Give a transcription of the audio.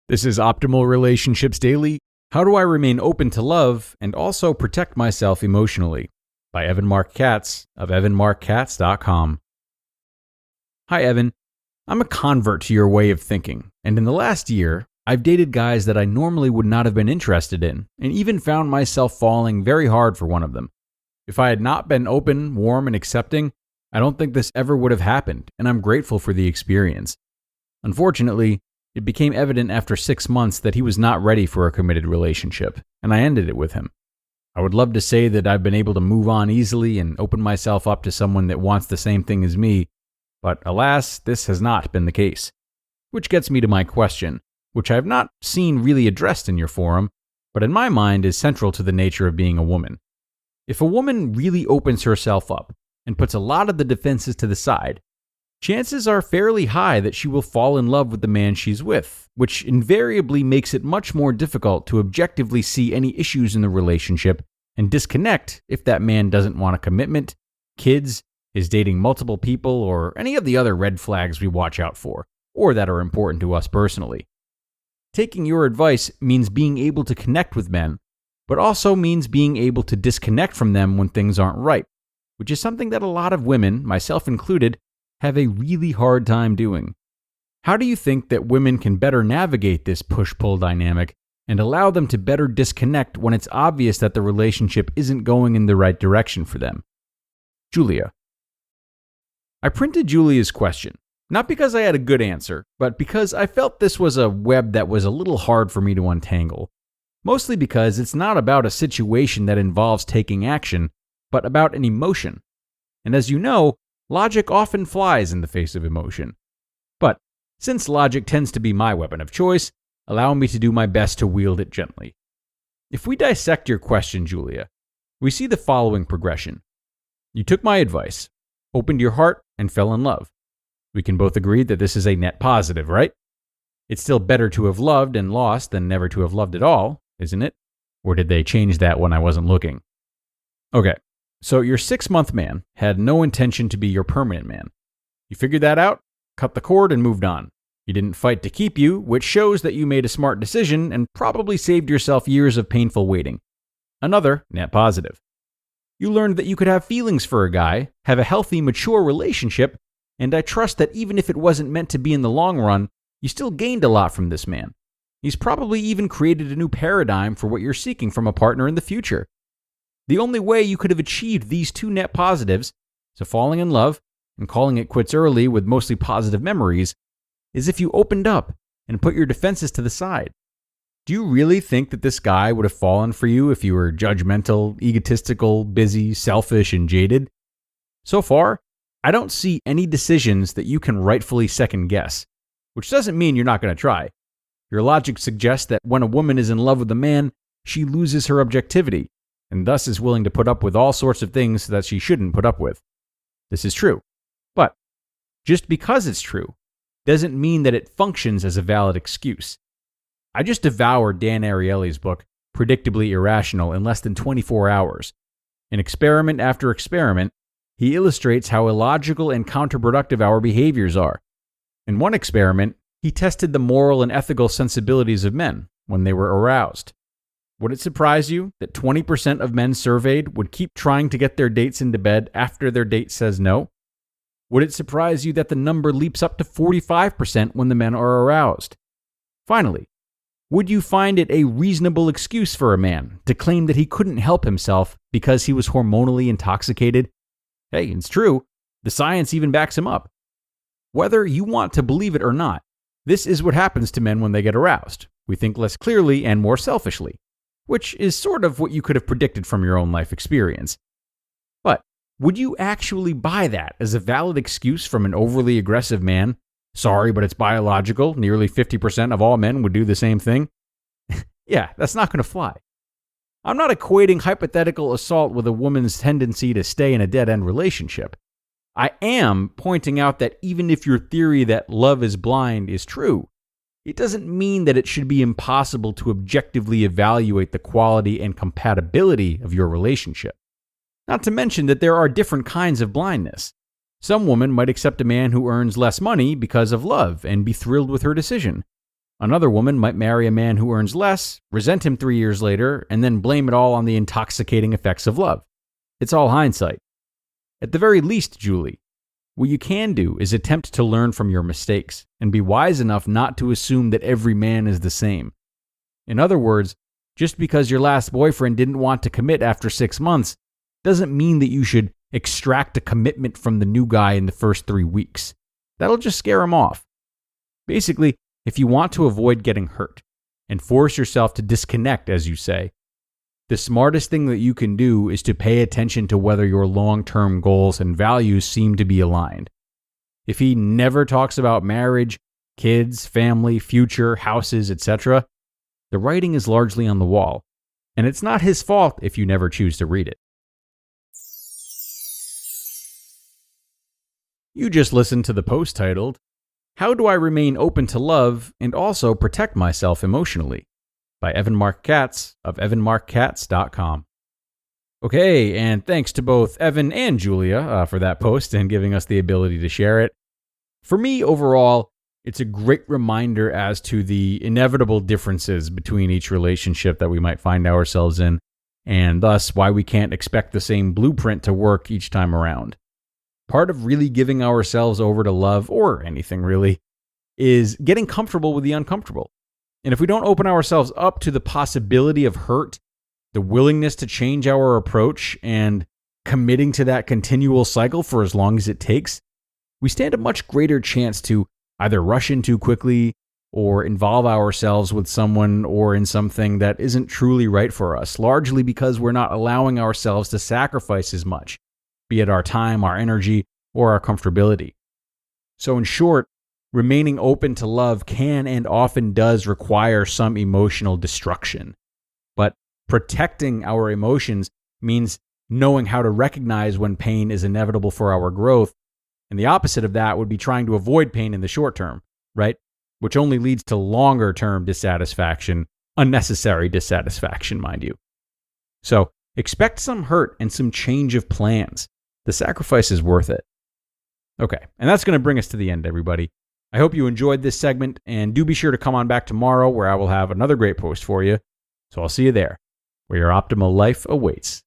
This is Optimal Relationships Daily. How do I remain open to love and also protect myself emotionally? By Marc Katz of evanmarckatz.com. Hi, Evan. I'm a convert to your way of thinking, and in the last year, I've dated guys that I normally would not have been interested in, and even found myself falling very hard for one of them. If I had not been open, warm, and accepting, I don't think this ever would have happened, and I'm grateful for the experience. Unfortunately, it became evident after 6 months that he was not ready for a committed relationship, and I ended it with him. I would love to say that I've been able to move on easily and open myself up to someone that wants the same thing as me, but alas, this has not been the case. Which gets me to my question, which I have not seen really addressed in your forum, but in my mind is central to the nature of being a woman. If a woman really opens herself up and puts a lot of the defenses to the side, chances are fairly high that she will fall in love with the man she's with, which invariably makes it much more difficult to objectively see any issues in the relationship and disconnect if that man doesn't want a commitment, kids, is dating multiple people, or any of the other red flags we watch out for, or that are important to us personally. Taking your advice means being able to connect with men, but also means being able to disconnect from them when things aren't right, which is something that a lot of women, myself included, have a really hard time doing. How do you think that women can better navigate this push-pull dynamic and allow them to better disconnect when it's obvious that the relationship isn't going in the right direction for them? Julia. I printed Julia's question, not because I had a good answer, but because I felt this was a web that was a little hard for me to untangle. Mostly because it's not about a situation that involves taking action, but about an emotion. And as you know, logic often flies in the face of emotion. But since logic tends to be my weapon of choice, allow me to do my best to wield it gently. If we dissect your question, Julia, we see the following progression. You took my advice, opened your heart, and fell in love. We can both agree that this is a net positive, right? It's still better to have loved and lost than never to have loved at all, isn't it? Or did they change that when I wasn't looking? Okay. So your 6-month man had no intention to be your permanent man. You figured that out, cut the cord, and moved on. He didn't fight to keep you, which shows that you made a smart decision and probably saved yourself years of painful waiting. Another net positive. You learned that you could have feelings for a guy, have a healthy, mature relationship, and I trust that even if it wasn't meant to be in the long run, you still gained a lot from this man. He's probably even created a new paradigm for what you're seeking from a partner in the future. The only way you could have achieved these 2 net positives, so falling in love and calling it quits early with mostly positive memories, is if you opened up and put your defenses to the side. Do you really think that this guy would have fallen for you if you were judgmental, egotistical, busy, selfish, and jaded? So far, I don't see any decisions that you can rightfully second guess, which doesn't mean you're not going to try. Your logic suggests that when a woman is in love with a man, she loses her objectivity, and thus is willing to put up with all sorts of things that she shouldn't put up with. This is true. But just because it's true doesn't mean that it functions as a valid excuse. I just devoured Dan Ariely's book, Predictably Irrational, in less than 24 hours. In experiment after experiment, he illustrates how illogical and counterproductive our behaviors are. In one experiment, he tested the moral and ethical sensibilities of men when they were aroused. Would it surprise you that 20% of men surveyed would keep trying to get their dates into bed after their date says no? Would it surprise you that the number leaps up to 45% when the men are aroused? Finally, would you find it a reasonable excuse for a man to claim that he couldn't help himself because he was hormonally intoxicated? Hey, it's true. The science even backs him up. Whether you want to believe it or not, this is what happens to men when they get aroused. We think less clearly and more selfishly, which is sort of what you could have predicted from your own life experience. But would you actually buy that as a valid excuse from an overly aggressive man? Sorry, but it's biological. Nearly 50% of all men would do the same thing. Yeah, that's not going to fly. I'm not equating hypothetical assault with a woman's tendency to stay in a dead-end relationship. I am pointing out that even if your theory that love is blind is true, it doesn't mean that it should be impossible to objectively evaluate the quality and compatibility of your relationship. Not to mention that there are different kinds of blindness. Some woman might accept a man who earns less money because of love and be thrilled with her decision. Another woman might marry a man who earns less, resent him 3 years later, and then blame it all on the intoxicating effects of love. It's all hindsight. At the very least, Julie, what you can do is attempt to learn from your mistakes and be wise enough not to assume that every man is the same. In other words, just because your last boyfriend didn't want to commit after 6 months doesn't mean that you should extract a commitment from the new guy in the first 3 weeks. That'll just scare him off. Basically, if you want to avoid getting hurt and force yourself to disconnect, as you say, the smartest thing that you can do is to pay attention to whether your long-term goals and values seem to be aligned. If he never talks about marriage, kids, family, future, houses, etc., the writing is largely on the wall, and it's not his fault if you never choose to read it. You just listened to the post titled, "How Do I Remain Open to Love and Also Protect Myself Emotionally?" by Marc Katz of oneself.com. Okay, and thanks to both Evan and Julia for that post and giving us the ability to share it. For me, overall, it's a great reminder as to the inevitable differences between each relationship that we might find ourselves in, and thus why we can't expect the same blueprint to work each time around. Part of really giving ourselves over to love, or anything really, is getting comfortable with the uncomfortable. And if we don't open ourselves up to the possibility of hurt, the willingness to change our approach, and committing to that continual cycle for as long as it takes, we stand a much greater chance to either rush in too quickly or involve ourselves with someone or in something that isn't truly right for us, largely because we're not allowing ourselves to sacrifice as much, be it our time, our energy, or our comfortability. So in short, remaining open to love can and often does require some emotional destruction. But protecting our emotions means knowing how to recognize when pain is inevitable for our growth. And the opposite of that would be trying to avoid pain in the short term, right? Which only leads to longer term dissatisfaction, unnecessary dissatisfaction, mind you. So expect some hurt and some change of plans. The sacrifice is worth it. Okay, and that's going to bring us to the end, everybody. I hope you enjoyed this segment, and do be sure to come on back tomorrow where I will have another great post for you. So I'll see you there, where your optimal life awaits.